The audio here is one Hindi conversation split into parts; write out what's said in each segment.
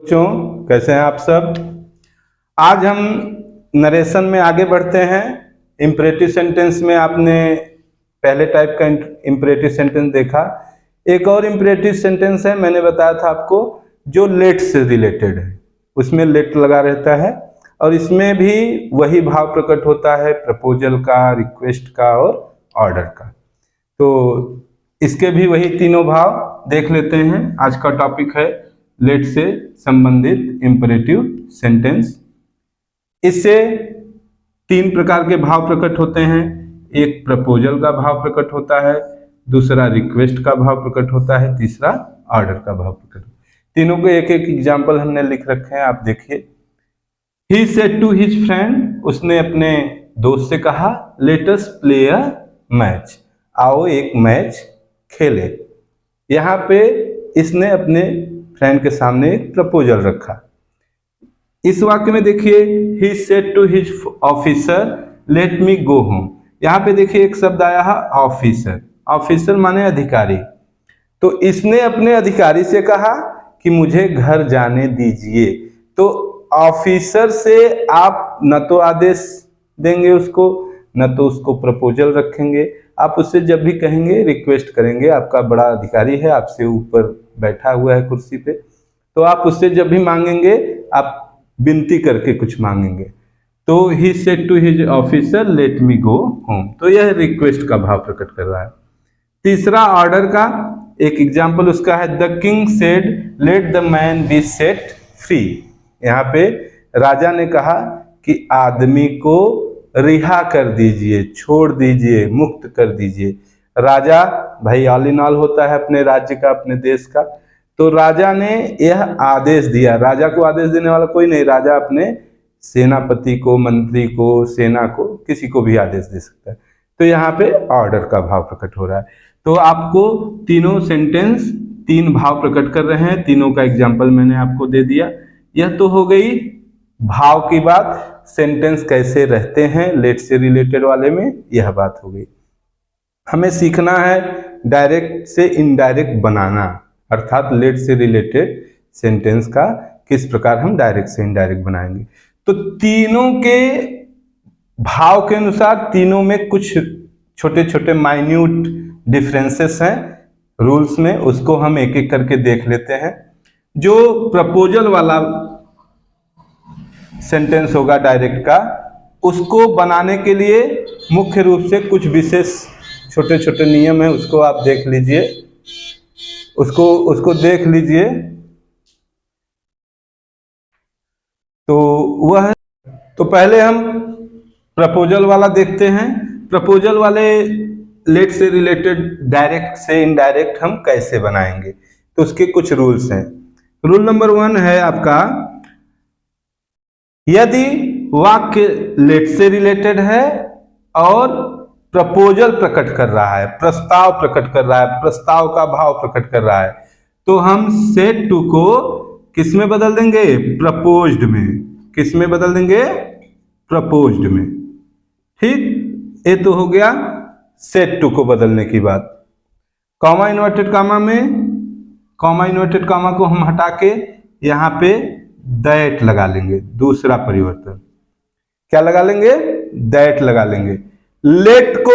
बच्चों कैसे हैं आप सब। आज हम नरेशन में आगे बढ़ते हैं। इम्परेटिव सेंटेंस में आपने पहले टाइप का इम्परेटिव सेंटेंस देखा। एक और इम्परेटिव सेंटेंस है, मैंने बताया था आपको, जो लेट से रिलेटेड है, उसमें लेट लगा रहता है और इसमें भी वही भाव प्रकट होता है, प्रपोजल का, रिक्वेस्ट का और ऑर्डर का। तो इसके भी वही तीनों भाव देख लेते हैं। आज का टॉपिक है लेट से संबंधित इम्परेटिव सेंटेंस। इससे तीन प्रकार के भाव प्रकट होते हैं। एक प्रपोजल का भाव प्रकट होता है, दूसरा रिक्वेस्ट का भाव प्रकट होता है, तीसरा ऑर्डर का भाव प्रकट होता है। तीनों को एक एक एग्जाम्पल हमने लिख रखे हैं, आप देखिए। He said to his friend, उसने अपने दोस्त से कहा, let us play a match, आओ एक मैच खेले। यहाँ पे इसने अपने फ्रेंड के सामने एक प्रपोजल रखा। इस वाक्य में देखिए, he said to his officer let me go home. यहाँ पे देखिए एक शब्द आया है ऑफिसर। ऑफिसर माने अधिकारी। तो इसने अपने अधिकारी से कहा कि मुझे घर जाने दीजिए। तो ऑफिसर से आप न तो आदेश देंगे उसको, न तो उसको प्रपोजल रखेंगे। आप उससे जब भी कहेंगे रिक्वेस्ट करेंगे, आपका बड़ा अधिकारी है, आपसे ऊपर बैठा हुआ है कुर्सी पे, तो आप उससे जब भी मांगेंगे आप विनती करके कुछ मांगेंगे। तो he said to his officer let me go home, तो यह रिक्वेस्ट का भाव प्रकट कर रहा है। तीसरा ऑर्डर का एक एग्जाम्पल उसका है, the king said let the man B set free. यहाँ पे राजा ने कहा कि आदमी को रिहा कर दीजिए, छोड़ दीजिए, मुक्त कर दीजिए। राजा भाई ऑल इन ऑल होता है अपने राज्य का, अपने देश का। तो राजा ने यह आदेश दिया। राजा को आदेश देने वाला कोई नहीं, राजा अपने सेनापति को, मंत्री को, सेना को, किसी को भी आदेश दे सकता है। तो यहाँ पे ऑर्डर का भाव प्रकट हो रहा है। तो आपको तीनों सेंटेंस तीन भाव प्रकट कर रहे हैं, तीनों का एग्जाम्पल मैंने आपको दे दिया। यह तो हो गई भाव की बात, सेंटेंस कैसे रहते हैं लेट से रिलेटेड वाले में, यह बात हो गई। हमें सीखना है डायरेक्ट से इनडायरेक्ट बनाना, अर्थात लेट से रिलेटेड सेंटेंस का किस प्रकार हम डायरेक्ट से इनडायरेक्ट बनाएंगे। तो तीनों के भाव के अनुसार तीनों में कुछ छोटे छोटे माइन्यूट डिफरेंसेस हैं रूल्स में, उसको हम एक एक करके देख लेते हैं। जो प्रपोजल वाला सेंटेंस होगा डायरेक्ट का, उसको बनाने के लिए मुख्य रूप से कुछ विशेष छोटे छोटे नियम है, उसको आप देख लीजिए, उसको देख लीजिए। तो वह, तो पहले हम प्रपोजल वाला देखते हैं। प्रपोजल वाले लेट से रिलेटेड डायरेक्ट से इनडायरेक्ट हम कैसे बनाएंगे, तो उसके कुछ रूल्स हैं। रूल नंबर 1 है आपका, यदि वाक्य लेट से रिलेटेड है और प्रपोजल प्रकट कर रहा है, प्रस्ताव प्रकट कर रहा है, प्रस्ताव का भाव प्रकट कर रहा है, तो हम सेड टू को किस में बदल देंगे? प्रपोज्ड में। किस में बदल देंगे? प्रपोज्ड में। ठीक, ये तो हो गया सेड टू को बदलने की बात। कॉमा इन्वर्टेड कामा में, कॉमा इन्वर्टेड कामा को हम हटा के यहाँ पे दैट लगा लेंगे। दूसरा परिवर्तन क्या लगा लेंगे? दैट लगा लेंगे। लेट को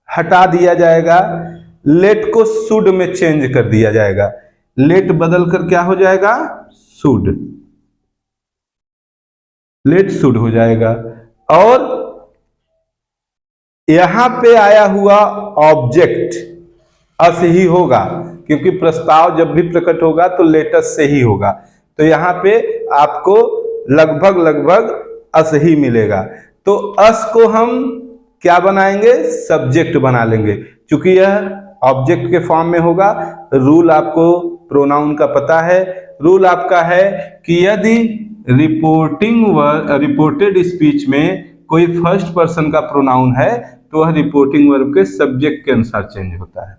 हटा दिया जाएगा, लेट को शुड में चेंज कर दिया जाएगा। लेट बदल कर क्या हो जाएगा? शुड। लेट शुड हो जाएगा। और यहां पे आया हुआ ऑब्जेक्ट अस ही होगा, क्योंकि प्रस्ताव जब भी प्रकट होगा तो लेटस से ही होगा। तो यहाँ पे आपको लगभग अस ही मिलेगा। तो अस को हम क्या बनाएंगे? सब्जेक्ट बना लेंगे, क्योंकि यह ऑब्जेक्ट के फॉर्म में होगा। रूल आपको प्रोनाउन का पता है। रूल आपका है कि यदि रिपोर्टेड स्पीच में कोई फर्स्ट पर्सन का प्रोनाउन है तो वह रिपोर्टिंग वर्ब के सब्जेक्ट के अनुसार चेंज होता है।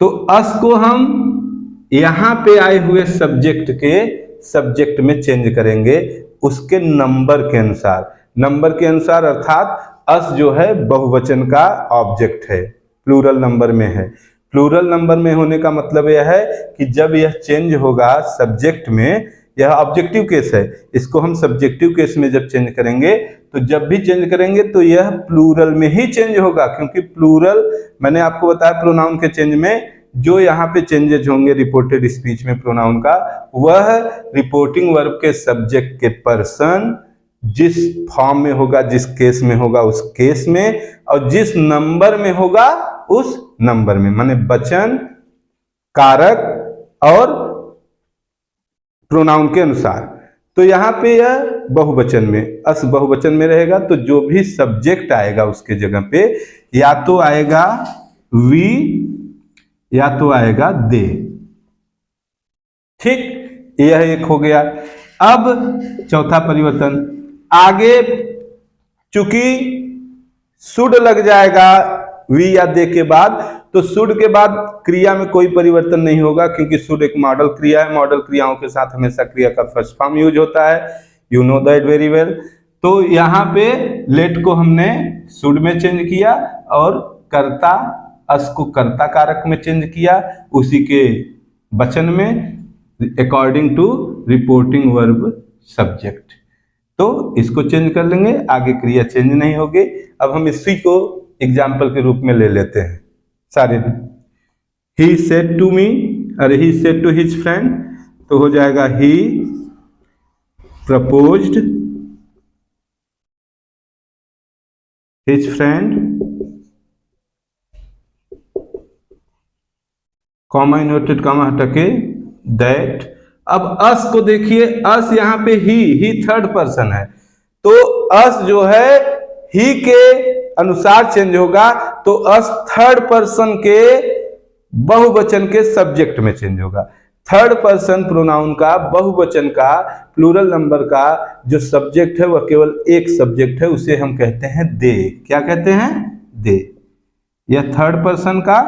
तो अस को हम यहां पे आए हुए सब्जेक्ट के सब्जेक्ट में चेंज करेंगे, उसके नंबर के अनुसार। नंबर के अनुसार अर्थात अस जो है बहुवचन का ऑब्जेक्ट है, प्लूरल नंबर में है। प्लूरल नंबर में होने का मतलब यह है कि जब यह चेंज होगा सब्जेक्ट में, यह ऑब्जेक्टिव केस है, इसको हम सब्जेक्टिव केस में जब चेंज करेंगे तो जब भी चेंज करेंगे तो यह प्लूरल में ही चेंज होगा, क्योंकि प्लूरल, मैंने आपको बताया प्रोनाउन के चेंज में जो यहाँ पे चेंजेज होंगे रिपोर्टेड स्पीच में प्रोनाउन का, वह रिपोर्टिंग वर्ब के सब्जेक्ट के पर्सन जिस फॉर्म में होगा, जिस केस में होगा उस केस में, और जिस नंबर में होगा उस नंबर में, माने वचन, कारक और प्रोनाउन के अनुसार। तो यहाँ पे यह बहुवचन में, अस बहुवचन में रहेगा, तो जो भी सब्जेक्ट आएगा उसके जगह पे या तो आएगा वी या तो आएगा दे। ठीक, यह एक हो गया। अब चौथा परिवर्तन, आगे चूंकि शुड लग जाएगा वी या दे के बाद, तो शुड के बाद क्रिया में कोई परिवर्तन नहीं होगा, क्योंकि शुड एक मॉडल क्रिया है, मॉडल क्रियाओं के साथ हमेशा क्रिया का फर्स्ट फॉर्म यूज होता है, you know that very well. तो यहाँ पे लेट को हमने शुड में चेंज किया और कर्ता, अस को कर्ता कारक में चेंज किया, उसी के वचन में according to reporting verb subject. तो इसको चेंज कर लेंगे, आगे क्रिया चेंज नहीं होगी। अब हम इसी को एग्जाम्पल के रूप में ले लेते हैं सारे। ही सेड टू मी, अरे he said to his friend, तो हो जाएगा he proposed his friend, comma inverted comma हटा के दैट। अब अस को देखिए, अस यहाँ पे ही थर्ड पर्सन है, तो अस जो है ही के अनुसार चेंज होगा, तो अस थर्ड पर्सन के बहुवचन के सब्जेक्ट में चेंज होगा। थर्ड पर्सन प्रोनाउन का, बहुवचन का, प्लूरल नंबर का जो सब्जेक्ट है वह केवल एक सब्जेक्ट है, उसे हम कहते हैं दे। क्या कहते हैं? दे। यह थर्ड पर्सन का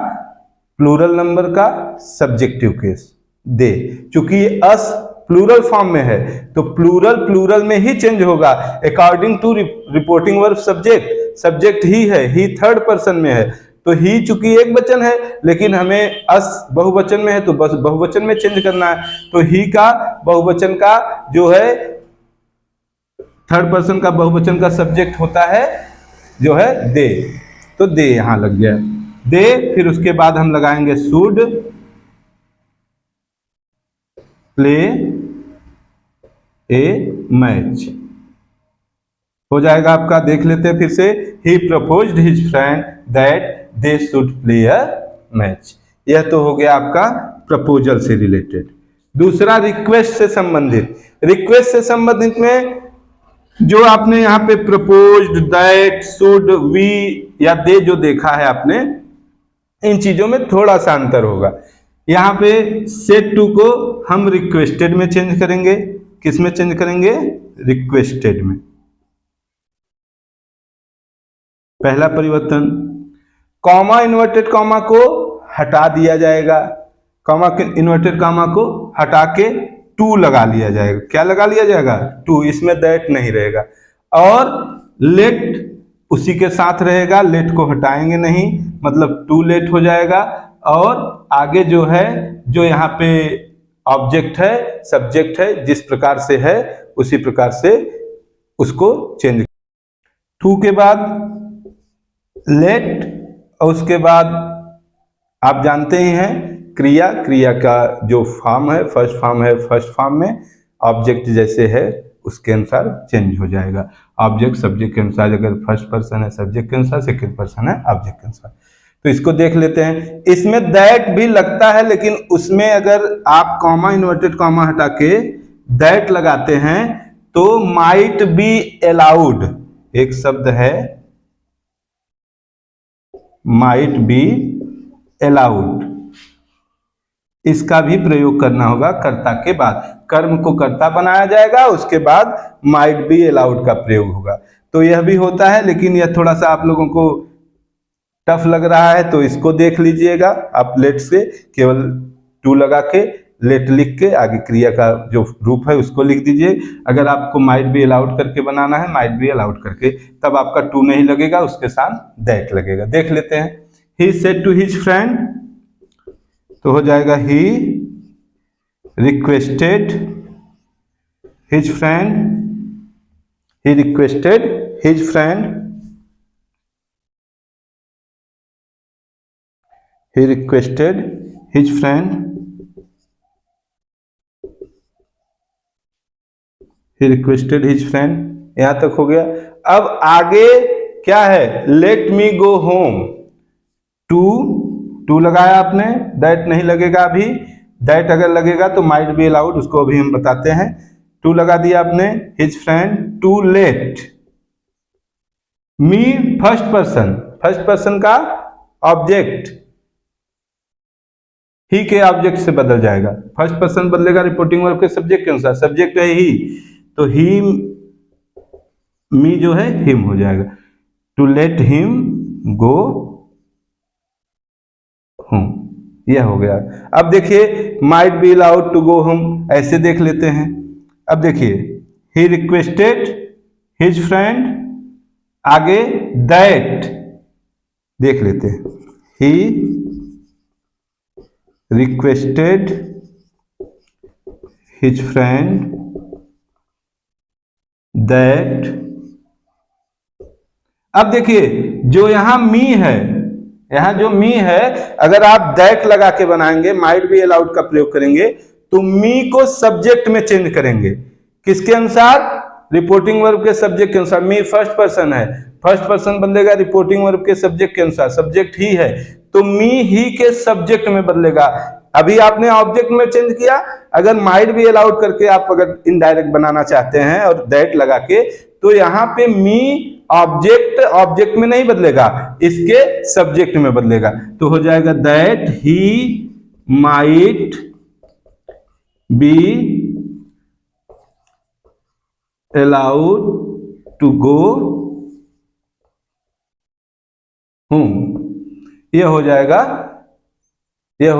प्लूरल नंबर का सब्जेक्टिव केस दे। चूंकि अस प्लूरल फॉर्म में है तो प्लूरल में ही चेंज होगा according to reporting verb subject. Subject ही है, ही थर्ड पर्सन में है, तो ही चूंकि एक वचन है लेकिन हमें अस बहुवचन में है तो बस बहुवचन में चेंज करना है। तो ही का बहुवचन का जो है थर्ड पर्सन का बहुवचन का सब्जेक्ट होता है जो है दे, तो दे यहां लग गया दे। फिर उसके बाद हम लगाएंगे शुड प्ले ए मैच, हो जाएगा आपका। देख लेते हैं फिर से, he proposed his friend that they should play a match. यह तो हो गया आपका प्रपोजल से रिलेटेड। दूसरा रिक्वेस्ट से संबंधित। रिक्वेस्ट से संबंधित में जो आपने यहाँ पे प्रपोज्ड, दैट, शुड, वी या दे जो देखा है आपने, इन चीजों में थोड़ा सा अंतर होगा। यहाँ पे सेड टू को हम रिक्वेस्टेड में चेंज करेंगे। किस में चेंज करेंगे? रिक्वेस्टेड में। पहला परिवर्तन, कॉमा इन्वर्टेड कॉमा को हटा दिया जाएगा। कॉमा इन्वर्टेड कॉमा को हटा के टू लगा लिया जाएगा। क्या लगा लिया जाएगा? टू। इसमें दैट नहीं रहेगा। और लेट उसी के साथ रहेगा, लेट को हटाएंगे नहीं, मतलब टू लेट हो जाएगा। और आगे जो है, जो यहाँ पे ऑब्जेक्ट है, सब्जेक्ट है, जिस प्रकार से है उसी प्रकार से उसको चेंज। टू के बाद लेट, और उसके बाद आप जानते ही हैं क्रिया। क्रिया का जो फॉर्म है, फर्स्ट फॉर्म है, फर्स्ट फॉर्म में ऑब्जेक्ट जैसे है उसके अनुसार चेंज हो जाएगा। ऑब्जेक्ट सब्जेक्ट के अनुसार, अगर फर्स्ट पर्सन है सब्जेक्ट के अनुसार, सेकंड पर्सन है ऑब्जेक्ट के अनुसार। तो इसको देख लेते हैं। इसमें दैट भी लगता है, लेकिन उसमें अगर आप कॉमा इन्वर्टेड कॉमा हटा के दैट लगाते हैं तो माइट बी अलाउड, एक शब्द है माइट बी अलाउड, इसका भी प्रयोग करना होगा कर्ता के बाद। कर्म को कर्ता बनाया जाएगा, उसके बाद माइट बी अलाउड का प्रयोग होगा। तो यह भी होता है, लेकिन यह थोड़ा सा आप लोगों को टफ लग रहा है तो इसको देख लीजिएगा। आप लेट से केवल टू लगा के लेट लिख के आगे क्रिया का जो रूप है उसको लिख दीजिए। अगर आपको माइट बी अलाउड करके बनाना है, माइट बी अलाउड करके, तब आपका टू नहीं लगेगा, उसके साथ दैट लगेगा। देख लेते हैं। He said to his friend, तो हो जाएगा he requested his friend, he requested his friend, he requested his friend, he requested his friend। यहां तक हो गया। अब आगे क्या है, let me go home, to लगाया आपने, दैट नहीं लगेगा अभी, दैट अगर लगेगा तो माइट बी अलाउड, उसको अभी हम बताते हैं। टू लगा दिया आपने, his friend, to let, me first person का ऑब्जेक्ट, ही के ऑब्जेक्ट से बदल जाएगा, फर्स्ट पर्सन बदलेगा रिपोर्टिंग वर्ब के सब्जेक्ट के अनुसार, सब्जेक्ट है ही, तो ही, मी जो है हिम हो जाएगा, to let him go home, यह हो गया। अब देखिए might be allowed to go home, ऐसे देख लेते हैं। अब देखिए ही रिक्वेस्टेड हिज फ्रेंड, आगे दैट देख लेते हैं, ही requested his friend that, अब देखिए जो यहां मी है, यहां जो मी है, अगर आप दैट लगा के बनाएंगे, माइट बी अलाउड का प्रयोग करेंगे, तो मी को सब्जेक्ट में चेंज करेंगे, किसके अनुसार, रिपोर्टिंग वर्ब के सब्जेक्ट के अनुसार। मी फर्स्ट पर्सन है, फर्स्ट पर्सन बदलेगा रिपोर्टिंग वर्ब के सब्जेक्ट के अनुसार, सब्जेक्ट ही है, तो मी ही के सब्जेक्ट में बदलेगा। अभी आपने ऑब्जेक्ट में चेंज किया, अगर माइट बी अलाउड करके आप अगर इनडायरेक्ट बनाना चाहते हैं और दैट लगा के, तो यहां पे मी ऑब्जेक्ट में नहीं बदलेगा, इसके सब्जेक्ट में बदलेगा, तो हो जाएगा that he might be allowed to go home, यह हो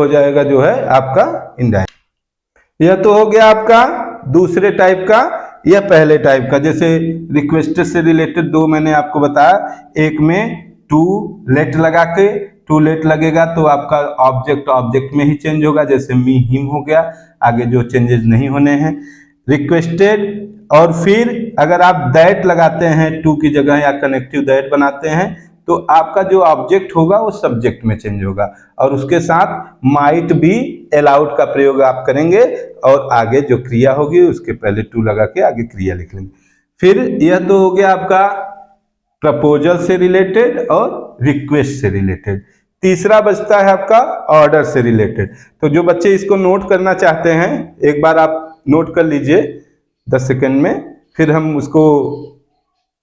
जाएगा जो है आपका इनडायरेक्ट। यह तो हो गया आपका दूसरे टाइप का, यह पहले टाइप का। जैसे रिक्वेस्टेड से रिलेटेड दो मैंने आपको बताया, एक में टू लेट लगा के, टू लेट लगेगा तो आपका ऑब्जेक्ट में ही चेंज होगा, जैसे मी हिम हो गया, आगे जो चेंजेस नहीं होने हैं। रिक्वेस्टेड, और फिर अगर आप दैट लगाते हैं टू की जगह या कनेक्टिव दैट बनाते हैं, तो आपका जो ऑब्जेक्ट होगा वो सब्जेक्ट में चेंज होगा, और उसके साथ माइट बी अलाउड का प्रयोग आप करेंगे, और आगे जो क्रिया होगी उसके पहले टू लगा के आगे क्रिया लिख लेंगे। फिर यह तो हो गया आपका प्रपोजल से रिलेटेड और रिक्वेस्ट से रिलेटेड। तीसरा बचता है आपका ऑर्डर से रिलेटेड। तो जो बच्चे इसको नोट करना चाहते हैं, एक बार आप नोट कर लीजिए 10 सेकंड में, फिर हम उसको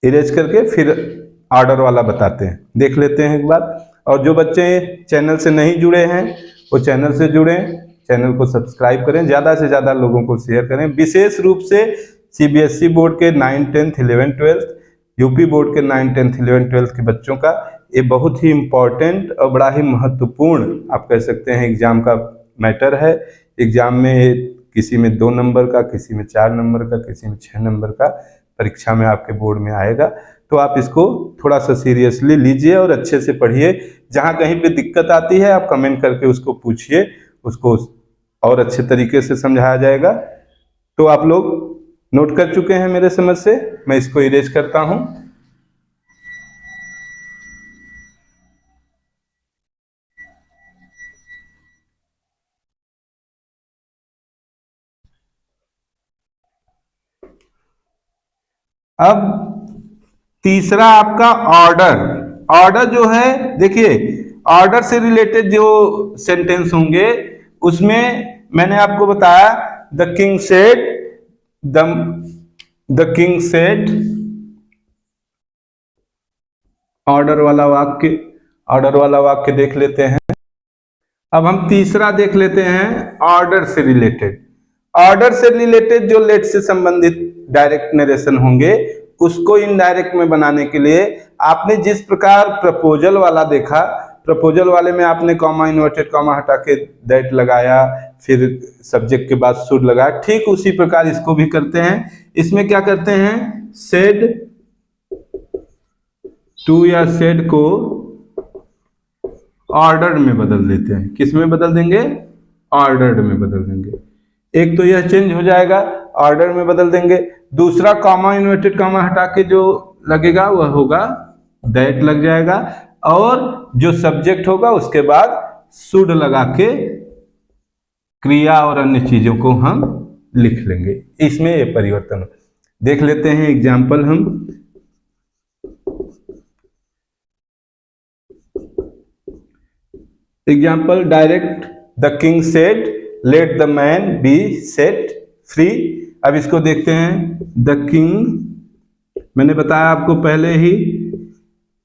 इरेज करके फिर ऑर्डर वाला बताते हैं, देख लेते हैं एक बार। और जो बच्चे चैनल से नहीं जुड़े हैं वो चैनल से जुड़ें, चैनल को सब्सक्राइब करें, ज़्यादा से ज़्यादा लोगों को शेयर करें। विशेष रूप से सीबीएसई बोर्ड के 9, 10, 11, 12, यूपी बोर्ड के 9, 10, 11, 12 के बच्चों का ये बहुत ही इम्पॉर्टेंट और बड़ा ही महत्वपूर्ण आप कह सकते हैं एग्जाम का मैटर है। एग्जाम में किसी में 2 नंबर का, किसी में 4 नंबर का, किसी में 6 नंबर का परीक्षा में आपके बोर्ड में आएगा। तो आप इसको थोड़ा सा सीरियसली लीजिए और अच्छे से पढ़िए। जहाँ कहीं पे दिक्कत आती है आप कमेंट करके उसको पूछिए, उसको और अच्छे तरीके से समझाया जाएगा। तो आप लोग नोट कर चुके हैं मेरे समझ से, मैं इसको इरेज करता हूं। अब तीसरा आपका ऑर्डर जो है, देखिए ऑर्डर से रिलेटेड जो सेंटेंस होंगे उसमें मैंने आपको बताया द किंग सेड, ऑर्डर वाला वाक्य देख लेते हैं। अब हम तीसरा देख लेते हैं ऑर्डर से रिलेटेड जो लेट से संबंधित डायरेक्ट नरेशन होंगे उसको इनडायरेक्ट में बनाने के लिए आपने जिस प्रकार प्रपोजल वाला देखा, प्रपोजल वाले में आपने कॉमा, इन्वर्टेड कॉमा हटा के दैट लगाया, फिर सब्जेक्ट के बाद शुड लगाया, ठीक उसी प्रकार इसको भी करते हैं। इसमें क्या करते हैं, सेड टू या सेड को ऑर्डर में बदल देते हैं। किस में बदल देंगे, ऑर्डर्ड में बदल देंगे। एक तो यह चेंज हो जाएगा, ऑर्डर में बदल देंगे। दूसरा कॉमा इन्वर्टेड कॉमा हटा के जो लगेगा वह होगा दैट लग जाएगा, और जो सब्जेक्ट होगा उसके बाद शुड लगा के क्रिया और अन्य चीजों को हम लिख लेंगे। इसमें ये परिवर्तन देख लेते हैं एग्जाम्पल हम। Example, direct the king said let the man B set free. अब इसको देखते हैं। द किंग, मैंने बताया आपको पहले ही,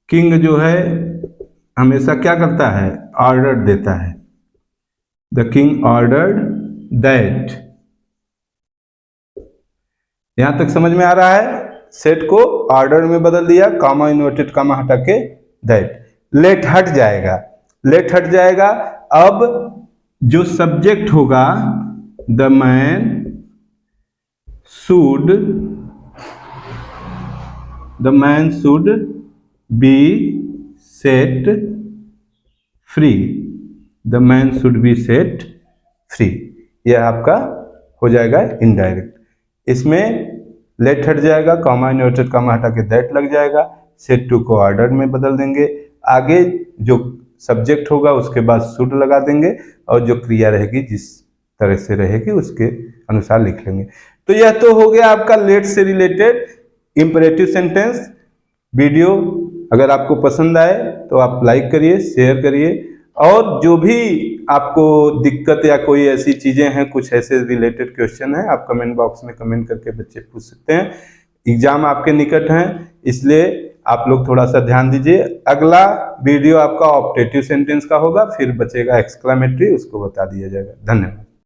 किंग जो है हमेशा क्या करता है, ऑर्डर देता है। The king ordered that. यहां तक समझ में आ रहा है। सेट को ऑर्डर में बदल दिया, कॉमा इन्वर्टेड कॉमा हटा के दैट। लेट हट जाएगा, लेट हट जाएगा। अब जो सब्जेक्ट होगा, the man should, the man should be set free, the man should be set free. यह आपका हो जाएगा इनडायरेक्ट। इसमें लेट हट जाएगा, कॉमा इन्वर्टेड कॉमा हटा के दैट लग जाएगा। सेट टू को ऑर्डर में बदल देंगे। आगे जो सब्जेक्ट होगा उसके बाद शुड लगा देंगे, और जो क्रिया रहेगी जिस तरह से रहेगी उसके अनुसार लिख लेंगे। तो यह तो हो गया आपका लेट से रिलेटेड इंपरेटिव सेंटेंस। वीडियो अगर आपको पसंद आए तो आप लाइक करिए, शेयर करिए, और जो भी आपको दिक्कत या कोई ऐसी चीजें हैं, कुछ ऐसे रिलेटेड क्वेश्चन हैं, आप कमेंट बॉक्स में कमेंट करके बच्चे पूछ सकते हैं। एग्जाम आपके निकट हैं, इसलिए आप लोग थोड़ा सा ध्यान दीजिए। अगला वीडियो आपका ऑप्टेटिव सेंटेंस का होगा, फिर बचेगा एक्सक्लेमेटरी, उसको बता दिया जाएगा। धन्यवाद।